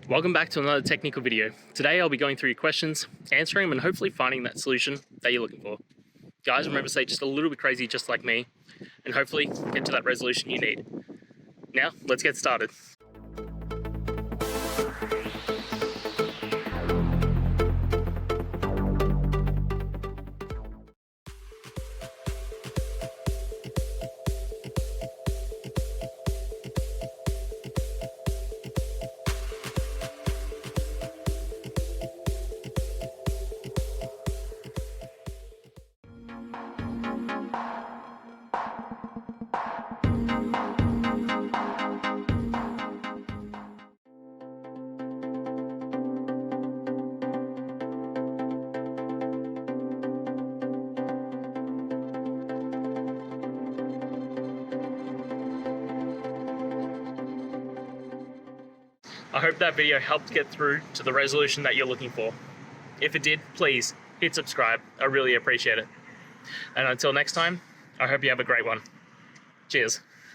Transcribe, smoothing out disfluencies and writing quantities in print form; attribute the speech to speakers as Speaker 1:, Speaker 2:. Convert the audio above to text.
Speaker 1: Welcome back to another technical video. Today I'll be going through your questions, answering them and hopefully finding that solution that you're looking for. Guys, remember to stay just a little bit crazy just like me and hopefully get to that resolution you need. Now, let's get started. I hope that video helped get through to the resolution that you're looking for. If it did, please hit subscribe. I really appreciate it. And until next time, I hope you have a great one. Cheers.